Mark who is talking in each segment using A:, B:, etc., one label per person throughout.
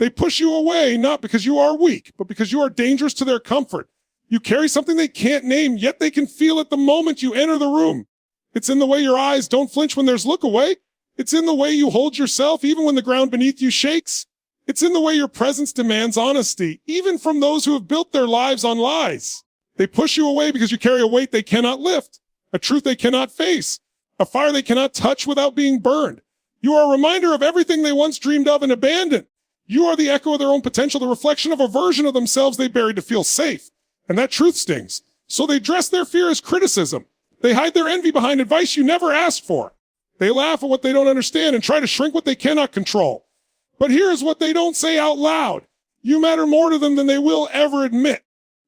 A: They push you away not because you are weak, but because you are dangerous to their comfort. You carry something they can't name, yet they can feel it the moment you enter the room. It's in the way your eyes don't flinch when there's look away. It's in the way you hold yourself even when the ground beneath you shakes. It's in the way your presence demands honesty, even from those who have built their lives on lies. They push you away because you carry a weight they cannot lift, a truth they cannot face, a fire they cannot touch without being burned. You are a reminder of everything they once dreamed of and abandoned. You are the echo of their own potential, the reflection of a version of themselves they buried to feel safe. And that truth stings. So they dress their fear as criticism. They hide their envy behind advice you never asked for. They laugh at what they don't understand and try to shrink what they cannot control. But here's what they don't say out loud. You matter more to them than they will ever admit.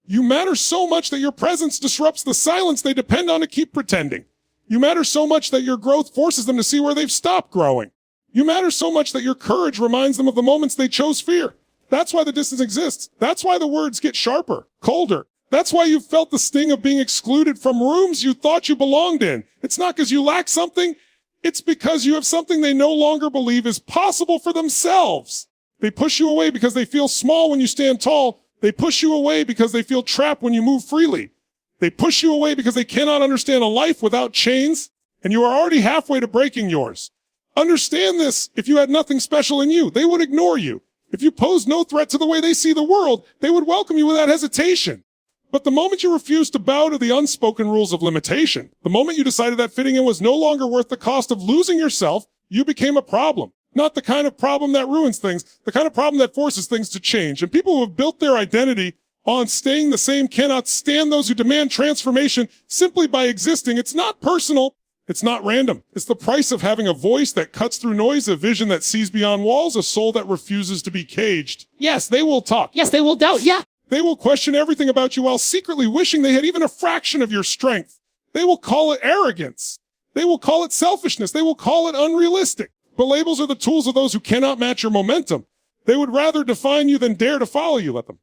A: You matter so much that your presence disrupts the silence they depend on to keep pretending. You matter so much that your growth forces them to see where they've stopped growing. You matter so much that your courage reminds them of the moments they chose fear. That's why the distance exists. That's why the words get sharper, colder. That's why you've felt the sting of being excluded from rooms you thought you belonged in. It's not because you lack something. It's because you have something they no longer believe is possible for themselves. They push you away because they feel small when you stand tall. They push you away because they feel trapped when you move freely. They push you away because they cannot understand a life without chains, and you are already halfway to breaking yours. Understand this. If you had nothing special in you, they would ignore you. If you posed no threat to the way they see the world, they would welcome you without hesitation. But the moment you refused to bow to the unspoken rules of limitation, the moment you decided that fitting in was no longer worth the cost of losing yourself, you became a problem. Not the kind of problem that ruins things, the kind of problem that forces things to change. And people who have built their identity on staying the same cannot stand those who demand transformation simply by existing. It's not personal. It's not random. It's the price of having a voice that cuts through noise, a vision that sees beyond walls, a soul that refuses to be caged. Yes, they will talk.
B: Yes, they will doubt. Yeah.
A: They will question everything about you while secretly wishing they had even a fraction of your strength. They will call it arrogance. They will call it selfishness. They will call it unrealistic. But labels are the tools of those who cannot match your momentum. They would rather define you than dare to follow you, let them.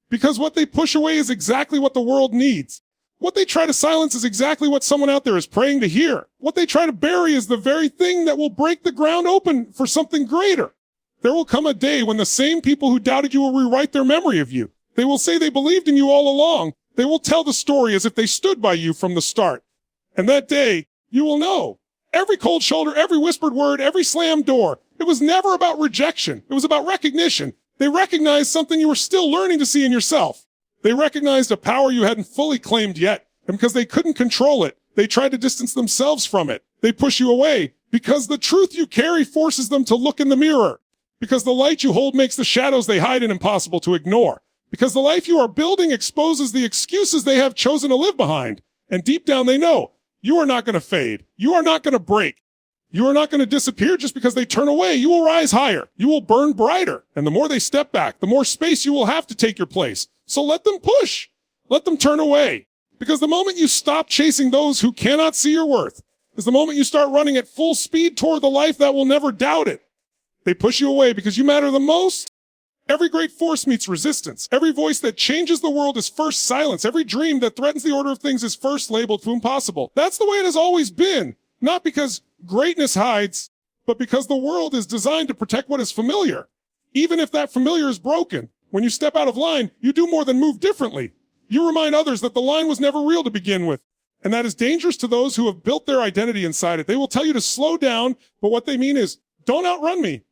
A: Because what they push away is exactly what the world needs. What they try to silence is exactly what someone out there is praying to hear. What they try to bury is the very thing that will break the ground open for something greater. There will come a day when the same people who doubted you will rewrite their memory of you. They will say they believed in you all along. They will tell the story as if they stood by you from the start. And that day, you will know. Every cold shoulder, every whispered word, every slammed door. It was never about rejection. It was about recognition. They recognized something you were still learning to see in yourself. They recognized a power you hadn't fully claimed yet. And because they couldn't control it, they tried to distance themselves from it. They push you away because the truth you carry forces them to look in the mirror. Because the light you hold makes the shadows they hide in impossible to ignore. Because the life you are building exposes the excuses they have chosen to live behind. And deep down they know, you are not going to fade. You are not going to break. You are not going to disappear just because they turn away. You will rise higher. You will burn brighter. And the more they step back, the more space you will have to take your place. So let them push. Let them turn away. Because the moment you stop chasing those who cannot see your worth is the moment you start running at full speed toward the life that will never doubt it. They push you away because you matter the most. Every great force meets resistance. Every voice that changes the world is first silenced. Every dream that threatens the order of things is first labeled to impossible. That's the way it has always been. Not because greatness hides, but because the world is designed to protect what is familiar. Even if that familiar is broken, when you step out of line, you do more than move differently. You remind others that the line was never real to begin with. And that is dangerous to those who have built their identity inside it. They will tell you to slow down, but what they mean is, don't outrun me.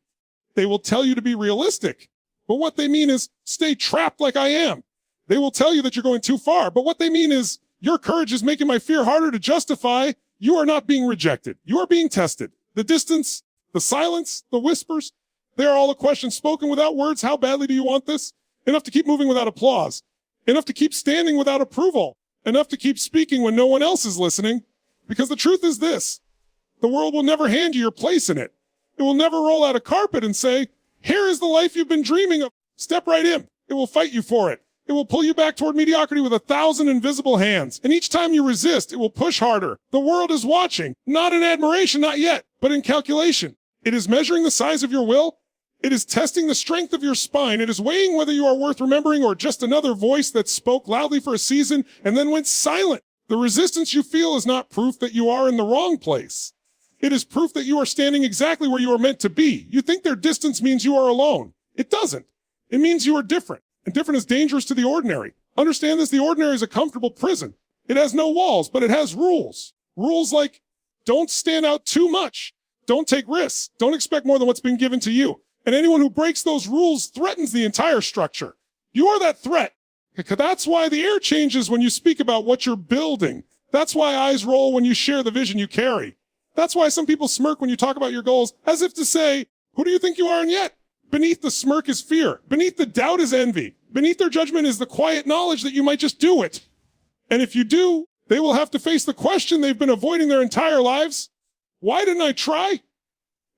A: They will tell you to be realistic. But what they mean is, stay trapped like I am. They will tell you that you're going too far. But what they mean is, your courage is making my fear harder to justify. You are not being rejected. You are being tested. The distance, the silence, the whispers, they are all a question spoken without words. How badly do you want this? Enough to keep moving without applause. Enough to keep standing without approval. Enough to keep speaking when no one else is listening. Because the truth is this. The world will never hand you your place in it. It will never roll out a carpet and say, here is the life you've been dreaming of. Step right in. It will fight you for it. It will pull you back toward mediocrity with 1,000 invisible hands. And each time you resist, it will push harder. The world is watching. Not in admiration, not yet, but in calculation. It is measuring the size of your will. It is testing the strength of your spine. It is weighing whether you are worth remembering or just another voice that spoke loudly for a season and then went silent. The resistance you feel is not proof that you are in the wrong place. It is proof that you are standing exactly where you are meant to be. You think their distance means you are alone. It doesn't. It means you are different, and different is dangerous to the ordinary. Understand this, the ordinary is a comfortable prison. It has no walls, but it has rules. Rules like, don't stand out too much. Don't take risks. Don't expect more than what's been given to you. And anyone who breaks those rules threatens the entire structure. You are that threat. That's why the air changes when you speak about what you're building. That's why eyes roll when you share the vision you carry. That's why some people smirk when you talk about your goals, as if to say, who do you think you are? And yet, beneath the smirk is fear. Beneath the doubt is envy. Beneath their judgment is the quiet knowledge that you might just do it. And if you do, they will have to face the question they've been avoiding their entire lives. Why didn't I try?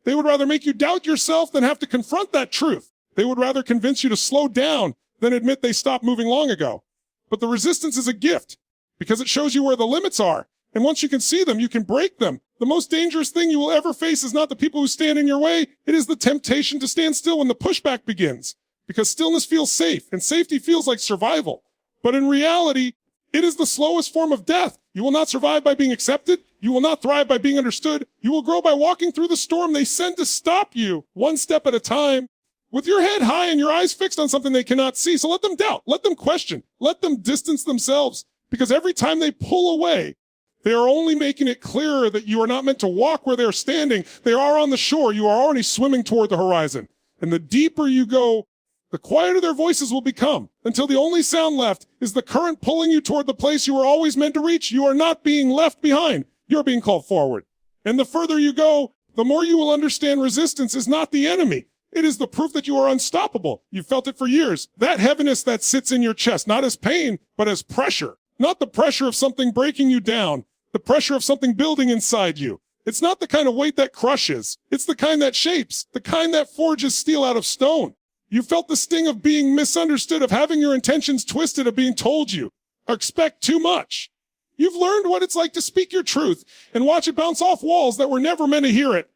A: They would rather make you doubt yourself than have to confront that truth. They would rather convince you to slow down than admit they stopped moving long ago. But the resistance is a gift because it shows you where the limits are. And once you can see them, you can break them. The most dangerous thing you will ever face is not the people who stand in your way. It is the temptation to stand still when the pushback begins. Because stillness feels safe, and safety feels like survival. But in reality, it is the slowest form of death. You will not survive by being accepted. You will not thrive by being understood. You will grow by walking through the storm they send to stop you, one step at a time, with your head high and your eyes fixed on something they cannot see. So let them doubt, let them question, let them distance themselves. Because every time they pull away, they are only making it clearer that you are not meant to walk where they are standing. They are on the shore. You are already swimming toward the horizon. And the deeper you go, the quieter their voices will become, until the only sound left is the current pulling you toward the place you were always meant to reach. You are not being left behind. You're being called forward. And the further you go, the more you will understand resistance is not the enemy. It is the proof that you are unstoppable. You've felt it for years. That heaviness that sits in your chest, not as pain, but as pressure. Not the pressure of something breaking you down. The pressure of something building inside you. It's not the kind of weight that crushes. It's the kind that shapes, the kind that forges steel out of stone. You felt the sting of being misunderstood, of having your intentions twisted, of being told you expect too much. You've learned what it's like to speak your truth and watch it bounce off walls that were never meant to hear it.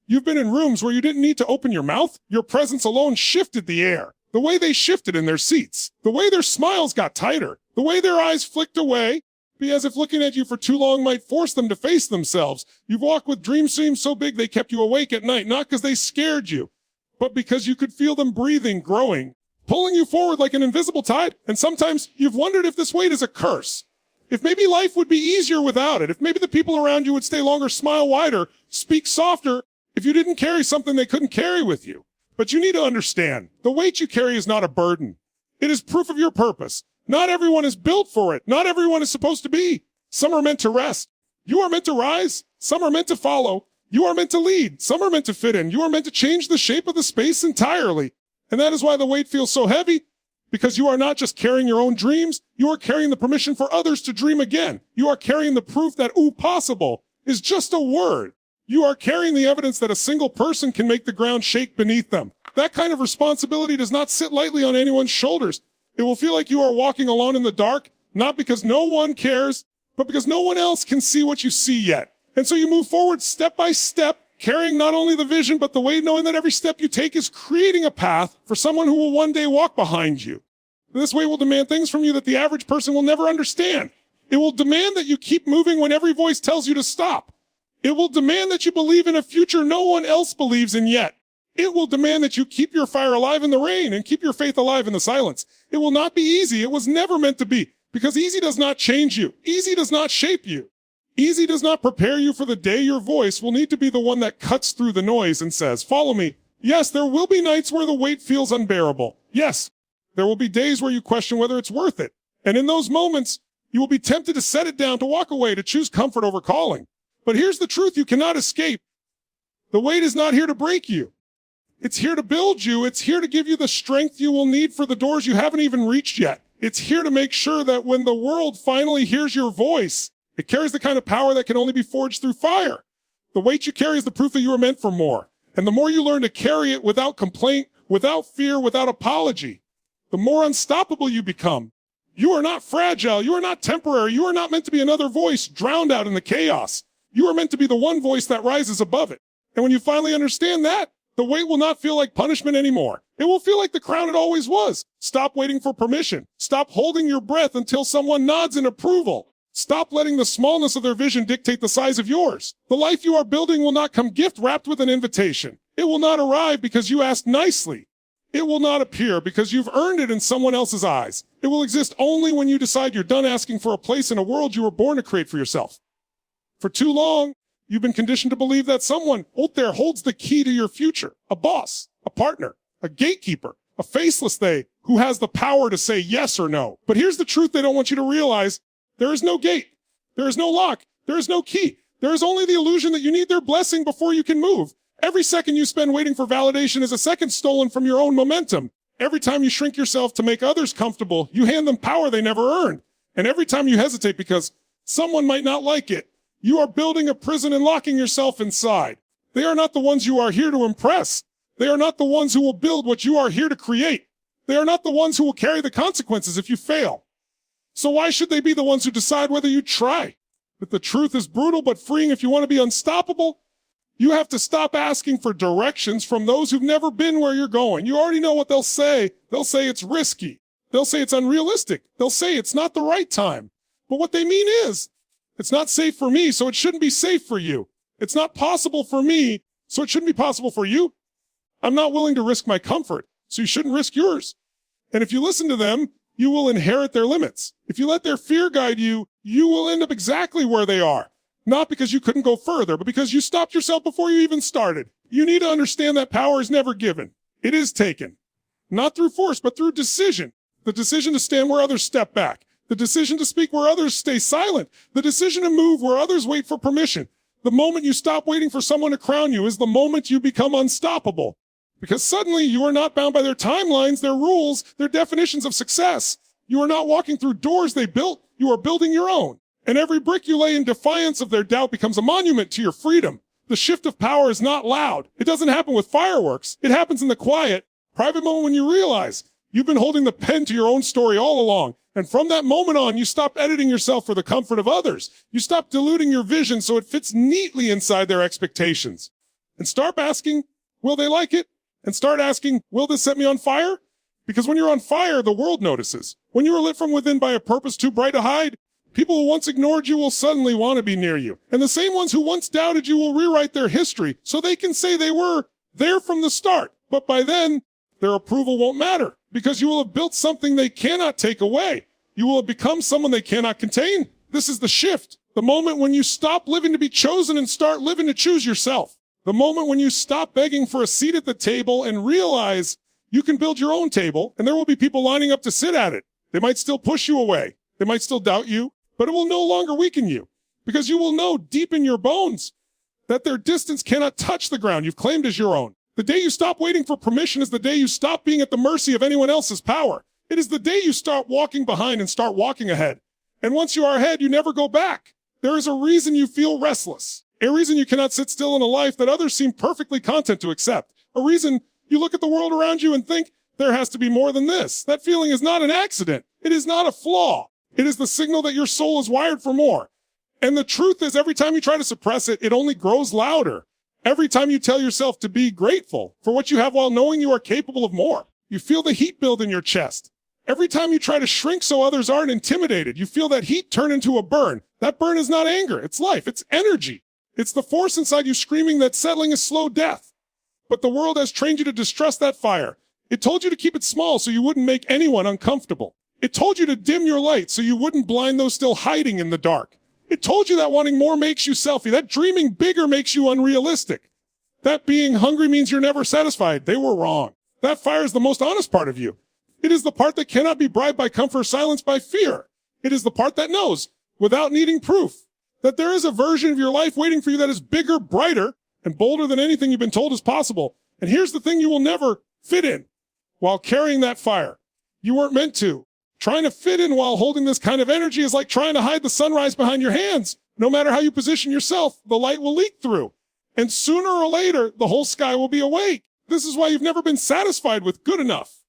A: You've been in rooms where you didn't need to open your mouth. Your presence alone shifted the air. The way they shifted in their seats. The way their smiles got tighter. The way their eyes flicked away. Be as if looking at you for too long might force them to face themselves. You've walked with dreams seem so big they kept you awake at night, not because they scared you, but because you could feel them breathing, growing, pulling you forward like an invisible tide. And sometimes you've wondered if this weight is a curse. If maybe life would be easier without it. If maybe the people around you would stay longer, smile wider, speak softer, if you didn't carry something they couldn't carry with you. But you need to understand, the weight you carry is not a burden. It is proof of your purpose. Not everyone is built for it. Not everyone is supposed to be. Some are meant to rest. You are meant to rise. Some are meant to follow. You are meant to lead. Some are meant to fit in. You are meant to change the shape of the space entirely. And that is why the weight feels so heavy, because you are not just carrying your own dreams. You are carrying the permission for others to dream again. You are carrying the proof that possible is just a word. You are carrying the evidence that a single person can make the ground shake beneath them. That kind of responsibility does not sit lightly on anyone's shoulders. It will feel like you are walking alone in the dark, not because no one cares, but because no one else can see what you see yet. And so you move forward step by step, carrying not only the vision, but the weight, knowing that every step you take is creating a path for someone who will one day walk behind you. This way will demand things from you that the average person will never understand. It will demand that you keep moving when every voice tells you to stop. It will demand that you believe in a future no one else believes in yet. It will demand that you keep your fire alive in the rain and keep your faith alive in the silence. It will not be easy. It was never meant to be, because easy does not change you. Easy does not shape you. Easy does not prepare you for the day your voice will need to be the one that cuts through the noise and says, follow me. Yes, there will be nights where the weight feels unbearable. Yes, there will be days where you question whether it's worth it. And in those moments, you will be tempted to set it down, to walk away, to choose comfort over calling. But here's the truth you cannot escape. The weight is not here to break you. It's here to build you. It's here to give you the strength you will need for the doors you haven't even reached yet. It's here to make sure that when the world finally hears your voice, it carries the kind of power that can only be forged through fire. The weight you carry is the proof that you are meant for more. And the more you learn to carry it without complaint, without fear, without apology, the more unstoppable you become. You are not fragile. You are not temporary. You are not meant to be another voice drowned out in the chaos. You are meant to be the one voice that rises above it. And when you finally understand that, the weight will not feel like punishment anymore. It will feel like the crown it always was. Stop waiting for permission. Stop holding your breath until someone nods in approval. Stop letting the smallness of their vision dictate the size of yours. The life you are building will not come gift wrapped with an invitation. It will not arrive because you asked nicely. It will not appear because you've earned it in someone else's eyes. It will exist only when you decide you're done asking for a place in a world you were born to create for yourself. For too long, you've been conditioned to believe that someone out there holds the key to your future. A boss, a partner, a gatekeeper, a faceless they who has the power to say yes or no. But here's the truth they don't want you to realize. There is no gate. There is no lock. There is no key. There is only the illusion that you need their blessing before you can move. Every second you spend waiting for validation is a second stolen from your own momentum. Every time you shrink yourself to make others comfortable, you hand them power they never earned. And every time you hesitate because someone might not like it, you are building a prison and locking yourself inside. They are not the ones you are here to impress. They are not the ones who will build what you are here to create. They are not the ones who will carry the consequences if you fail. So why should they be the ones who decide whether you try? But the truth is brutal but freeing. If you want to be unstoppable, you have to stop asking for directions from those who've never been where you're going. You already know what they'll say. They'll say it's risky. They'll say it's unrealistic. They'll say it's not the right time. But what they mean is, it's not safe for me, so it shouldn't be safe for you. It's not possible for me, so it shouldn't be possible for you. I'm not willing to risk my comfort, so you shouldn't risk yours. And if you listen to them, you will inherit their limits. If you let their fear guide you, you will end up exactly where they are. Not because you couldn't go further, but because you stopped yourself before you even started. You need to understand that power is never given. It is taken. Not through force, but through decision. The decision to stand where others step back. The decision to speak where others stay silent. The decision to move where others wait for permission. The moment you stop waiting for someone to crown you is the moment you become unstoppable. Because suddenly you are not bound by their timelines, their rules, their definitions of success. You are not walking through doors they built. You are building your own. And every brick you lay in defiance of their doubt becomes a monument to your freedom. The shift of power is not loud. It doesn't happen with fireworks. It happens in the quiet, private moment when you realize you've been holding the pen to your own story all along. And from that moment on, you stop editing yourself for the comfort of others. You stop diluting your vision so it fits neatly inside their expectations. And start asking, will they like it? And start asking, will this set me on fire? Because when you're on fire, the world notices. When you are lit from within by a purpose too bright to hide, people who once ignored you will suddenly want to be near you. And the same ones who once doubted you will rewrite their history so they can say they were there from the start. But by then, their approval won't matter because you will have built something they cannot take away. You will have become someone they cannot contain. This is the shift. The moment when you stop living to be chosen and start living to choose yourself. The moment when you stop begging for a seat at the table and realize you can build your own table and there will be people lining up to sit at it. They might still push you away. They might still doubt you. But it will no longer weaken you because you will know deep in your bones that their distance cannot touch the ground you've claimed as your own. The day you stop waiting for permission is the day you stop being at the mercy of anyone else's power. It is the day you start walking behind and start walking ahead. And once you are ahead, you never go back. There is a reason you feel restless, a reason you cannot sit still in a life that others seem perfectly content to accept, a reason you look at the world around you and think there has to be more than this. That feeling is not an accident. It is not a flaw. It is the signal that your soul is wired for more. And the truth is, every time you try to suppress it, it only grows louder. Every time you tell yourself to be grateful for what you have while knowing you are capable of more, you feel the heat build in your chest. Every time you try to shrink so others aren't intimidated, you feel that heat turn into a burn. That burn is not anger, it's life, it's energy. It's the force inside you screaming that settling is slow death. But the world has trained you to distrust that fire. It told you to keep it small so you wouldn't make anyone uncomfortable. It told you to dim your light so you wouldn't blind those still hiding in the dark. It told you that wanting more makes you selfie, that dreaming bigger makes you unrealistic. That being hungry means you're never satisfied. They were wrong. That fire is the most honest part of you. It is the part that cannot be bribed by comfort or silenced by fear. It is the part that knows, without needing proof, that there is a version of your life waiting for you that is bigger, brighter, and bolder than anything you've been told is possible. And here's the thing you will never fit in while carrying that fire. You weren't meant to. Trying to fit in while holding this kind of energy is like trying to hide the sunrise behind your hands. No matter how you position yourself, the light will leak through. And sooner or later, the whole sky will be awake. This is why you've never been satisfied with good enough.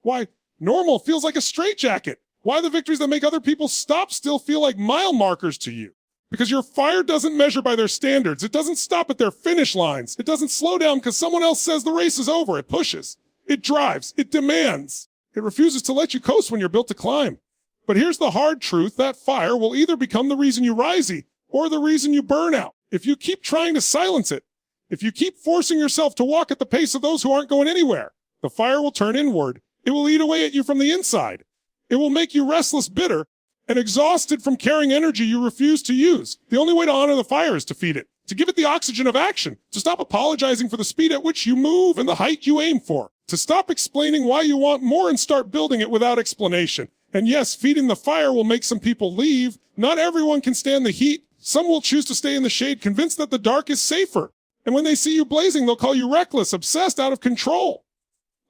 A: Why normal feels like a straitjacket. Why the victories that make other people stop still feel like mile markers to you. Because your fire doesn't measure by their standards. It doesn't stop at their finish lines. It doesn't slow down because someone else says the race is over. It pushes. It drives. It demands. It refuses to let you coast when you're built to climb. But here's the hard truth. That fire will either become the reason you rise or the reason you burn out. If you keep trying to silence it, if you keep forcing yourself to walk at the pace of those who aren't going anywhere, The fire will turn inward. It will eat away at you from the inside. It will make you restless, bitter, and exhausted from carrying energy you refuse to use. The only way to honor the fire is to feed it, to give it the oxygen of action, to stop apologizing for the speed at which you move and the height you aim for, to stop explaining why you want more and start building it without explanation. And yes, feeding the fire will make some people leave. Not everyone can stand the heat. Some will choose to stay in the shade, convinced that the dark is safer. And when they see you blazing, they'll call you reckless, obsessed, out of control.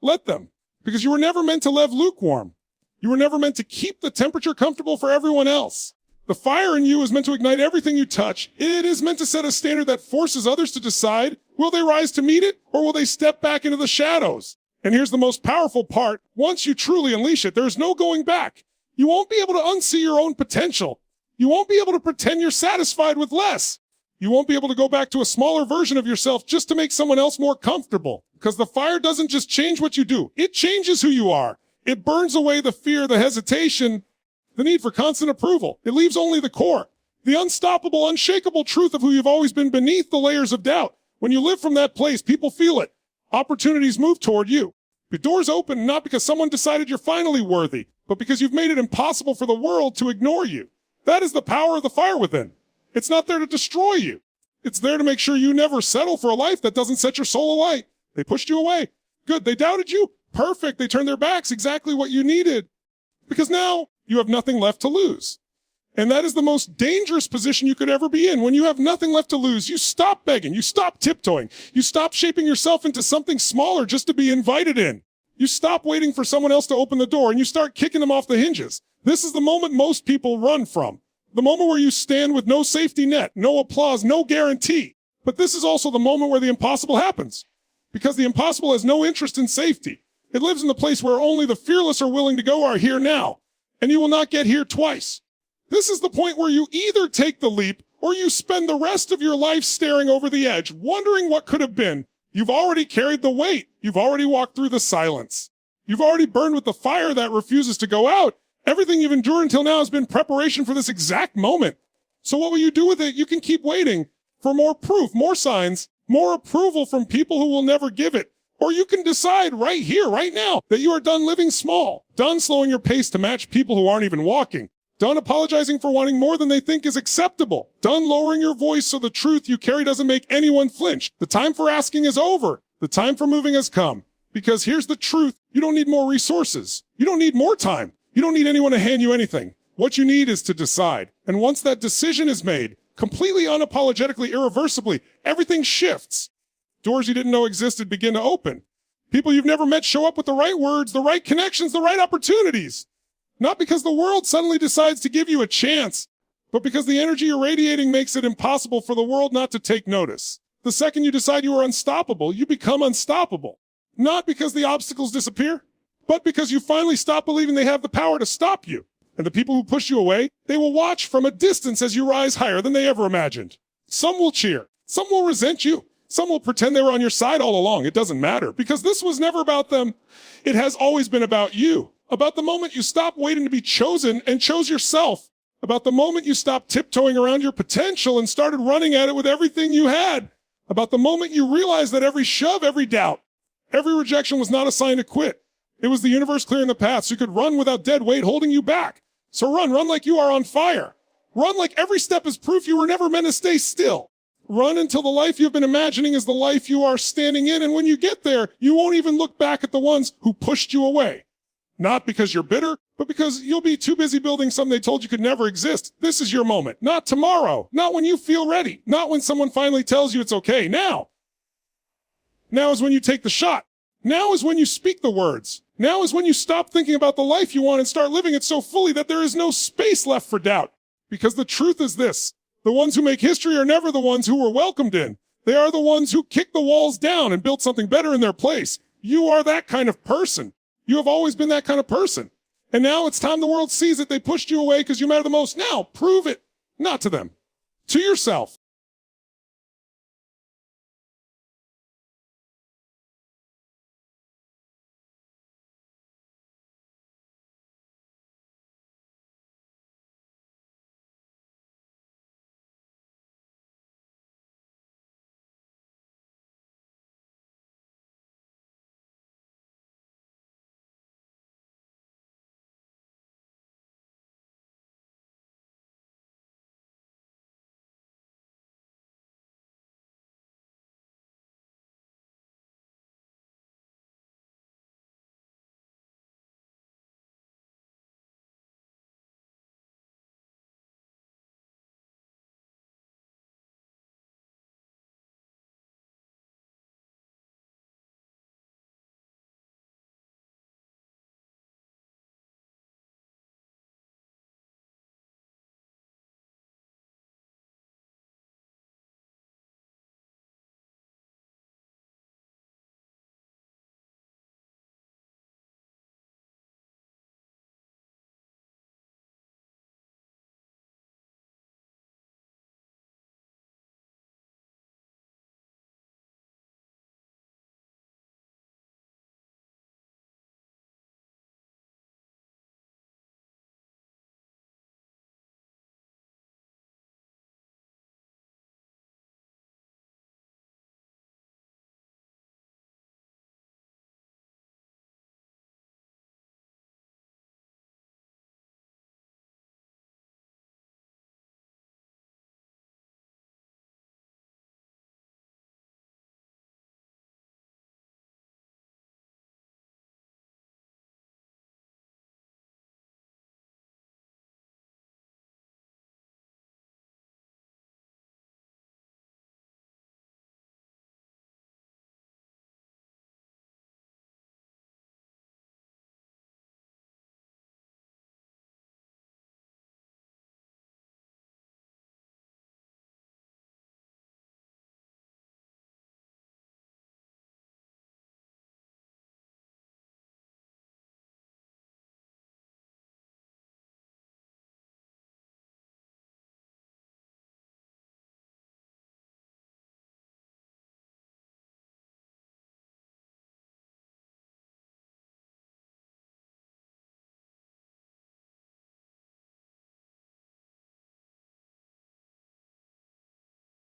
A: Let them, because you were never meant to live lukewarm. You were never meant to keep the temperature comfortable for everyone else. The fire in you is meant to ignite everything you touch. It is meant to set a standard that forces others to decide, will they rise to meet it, or will they step back into the shadows? And here's the most powerful part. Once you truly unleash it, there's no going back. You won't be able to unsee your own potential. You won't be able to pretend you're satisfied with less. You won't be able to go back to a smaller version of yourself just to make someone else more comfortable. Because the fire doesn't just change what you do. It changes who you are. It burns away the fear, the hesitation, the need for constant approval. It leaves only the core, the unstoppable, unshakable truth of who you've always been beneath the layers of doubt. When you live from that place, people feel it. Opportunities move toward you. The doors open not because someone decided you're finally worthy, but because you've made it impossible for the world to ignore you. That is the power of the fire within. It's not there to destroy you. It's there to make sure you never settle for a life that doesn't set your soul alight. They pushed you away. Good. They doubted you. Perfect. They turned their backs. Exactly what you needed. Because now you have nothing left to lose. And that is the most dangerous position you could ever be in. When you have nothing left to lose, you stop begging. You stop tiptoeing. You stop shaping yourself into something smaller just to be invited in. You stop waiting for someone else to open the door and you start kicking them off the hinges. This is the moment most people run from. The moment where you stand with no safety net, no applause, no guarantee. But this is also the moment where the impossible happens. Because the impossible has no interest in safety. It lives in the place where only the fearless are willing to go are here now. And you will not get here twice. This is the point where you either take the leap or you spend the rest of your life staring over the edge, wondering what could have been. You've already carried the weight. You've already walked through the silence. You've already burned with the fire that refuses to go out. Everything you've endured until now has been preparation for this exact moment. So what will you do with it? You can keep waiting for more proof, more signs, more approval from people who will never give it. Or you can decide right here, right now, that you are done living small, done slowing your pace to match people who aren't even walking, done apologizing for wanting more than they think is acceptable, done lowering your voice so the truth you carry doesn't make anyone flinch. The time for asking is over. The time for moving has come. Because here's the truth. You don't need more resources. You don't need more time. You don't need anyone to hand you anything. What you need is to decide. And once that decision is made, completely unapologetically, irreversibly, everything shifts. Doors you didn't know existed begin to open. People you've never met show up with the right words, the right connections, the right opportunities. Not because the world suddenly decides to give you a chance, but because the energy you're radiating makes it impossible for the world not to take notice. The second you decide you are unstoppable, you become unstoppable. Not because the obstacles disappear, but because you finally stop believing they have the power to stop you. And the people who push you away, they will watch from a distance as you rise higher than they ever imagined. Some will cheer. Some will resent you. Some will pretend they were on your side all along. It doesn't matter because this was never about them. It has always been about you. About the moment you stopped waiting to be chosen and chose yourself. About the moment you stopped tiptoeing around your potential and started running at it with everything you had. About the moment you realized that every shove, every doubt, every rejection was not a sign to quit. It was the universe clearing the path so you could run without dead weight holding you back. So run like you are on fire. Run like every step is proof you were never meant to stay still. Run until the life you've been imagining is the life you are standing in. And when you get there, you won't even look back at the ones who pushed you away. Not because you're bitter, but because you'll be too busy building something they told you could never exist. This is your moment. Not tomorrow. Not when you feel ready. Not when someone finally tells you it's okay. Now. Now is when you take the shot. Now is when you speak the words. Now is when you stop thinking about the life you want and start living it so fully that there is no space left for doubt. Because the truth is this. The ones who make history are never the ones who were welcomed in. They are the ones who kicked the walls down and built something better in their place. You are that kind of person. You have always been that kind of person. And now it's time the world sees it. They pushed you away because you matter the most. Now, prove it. Not to them. To yourself.